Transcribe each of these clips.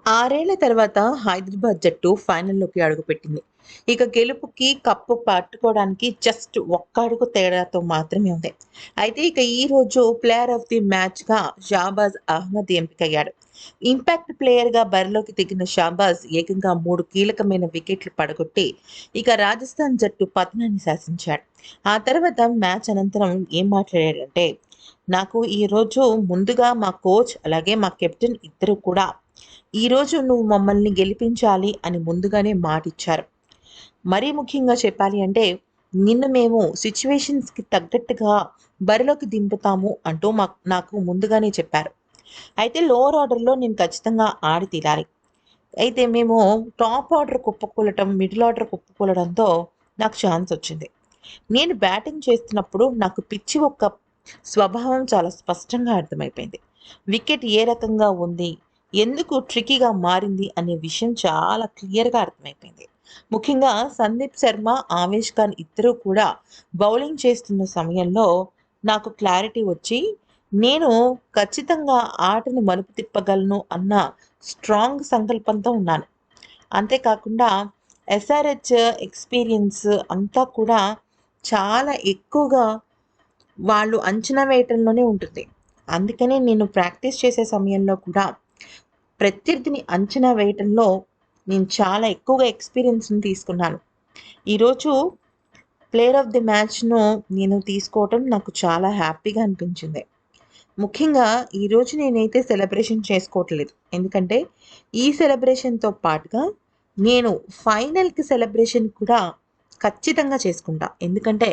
6 ఏళ్ల తర్వాత హైదరాబాద్ జట్టు ఫైనల్‌లోకి అడుగుపెట్టింది. ఇక గెలుపుకి కప్పు పట్టుకోవడానికి జస్ట్ ఒక్క అడుగు తేడాతో మాత్రమే ఉంది. అయితే ఇక ఈరోజు ప్లేయర్ ఆఫ్ ది మ్యాచ్‌గా షాబాజ్ అహ్మద్ ఎంపికయ్యాడు. ఇంపాక్ట్ ప్లేయర్‌గా బరిలోకి దిగిన షాబాజ్ ఏకంగా 3 కీలకమైన వికెట్లు పడగొట్టి ఇక రాజస్థాన్ జట్టు పతనాన్ని శాసించాడు. ఆ తర్వాత మ్యాచ్ అనంతరం ఏం మాట్లాడాడంటే, "నాకు ఈరోజు ముందుగా మా కోచ్ అలాగే మా కెప్టెన్ ఇద్దరు కూడా ఈరోజు నువ్వు మమ్మల్ని గెలిపించాలి అని ముందుగానే మాటిచ్చారు. మరీ ముఖ్యంగా చెప్పాలి అంటే, నిన్ను మేము సిట్యుయేషన్స్‌కి తగ్గట్టుగా బరిలోకి దింపుతాము అంటూ నాకు ముందుగానే చెప్పారు. అయితే లోవర్ ఆర్డర్‌లో నేను ఖచ్చితంగా ఆడి తీరాలి. అయితే మేము టాప్ ఆర్డర్ కుప్పకూలటం, మిడిల్ ఆర్డర్ కుప్పకూలడంతో నాకు ఛాన్సొచ్చింది. నేను బ్యాటింగ్ చేస్తున్నప్పుడు నాకు పిచ్చి యొక్క స్వభావం చాలా స్పష్టంగా అర్థమైపోయింది. వికెట్ ఏ రకంగా ఉంది, ఎందుకు ట్రిక్కీగా మారింది అనే విషయం చాలా క్లియర్‌గా అర్థమైపోయింది. ముఖ్యంగా సందీప్ శర్మ, ఆవేష్ ఖాన్ ఇద్దరూ కూడా బౌలింగ్ చేస్తున్న సమయంలో నాకు క్లారిటీ వచ్చి, నేను ఖచ్చితంగా ఆటను మలుపు తిప్పగలను అన్న స్ట్రాంగ్ సంకల్పంతో ఉన్నాను. అంతేకాకుండా ఎస్ఆర్‌హెచ్ ఎక్స్‌పీరియన్స్ అంతా కూడా చాలా ఎక్కువగా వాళ్ళు అంచనా వేయటంలోనే ఉంటుంది. అందుకనే నేను ప్రాక్టీస్ చేసే సమయంలో కూడా ప్రత్యర్థిని అంచనా వేయటంలో నేను చాలా ఎక్కువగా ఎక్స్‌పీరియన్స్‌ని తీసుకున్నాను. ఈరోజు ప్లేయర్ ఆఫ్ ది మ్యాచ్‌ను నేను తీసుకోవటం నాకు చాలా హ్యాపీగా అనిపించింది. ముఖ్యంగా ఈరోజు నేనైతే సెలబ్రేషన్ చేసుకోవట్లేదు. ఎందుకంటే ఈ సెలబ్రేషన్‌తో పాటుగా నేను ఫైనల్‌కి సెలబ్రేషన్ కూడా ఖచ్చితంగా చేసుకుంటా. ఎందుకంటే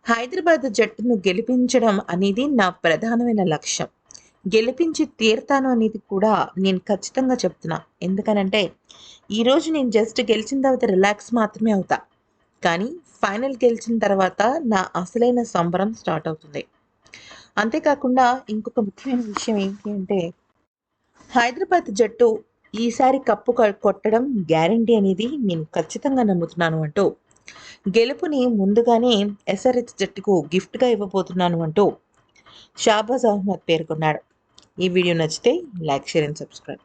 హైదరాబాద్ జట్టును గెలిపించడం అనేది నా ప్రధానమైన లక్ష్యం. గెలిపించి తీరుతాను అనేది కూడా నేను ఖచ్చితంగా చెప్తున్నా. ఎందుకనంటే ఈరోజు నేను జస్ట్ గెలిచిన తర్వాత రిలాక్స్ మాత్రమే అవుతా. కానీ ఫైనల్ గెలిచిన తర్వాత నా అసలైన సంబరం స్టార్ట్ అవుతుంది. అంతేకాకుండా ఇంకొక ముఖ్యమైన విషయం ఏంటి అంటే, హైదరాబాద్ జట్టు ఈసారి కప్పు కొట్టడం గ్యారంటీ అనేది నేను ఖచ్చితంగా నమ్ముతున్నాను అంటూ, గెలుపుని ముందుగానే ఎస్ఆర్‌హెచ్ జట్టుకు గిఫ్ట్‌గా ఇవ్వబోతున్నాను అంటూ షాబాజ్ అహ్మద్ పేర్కొన్నాడు. ఈ వీడియో నచ్చితే లైక్, షేర్ అండ్ సబ్స్క్రైబ్.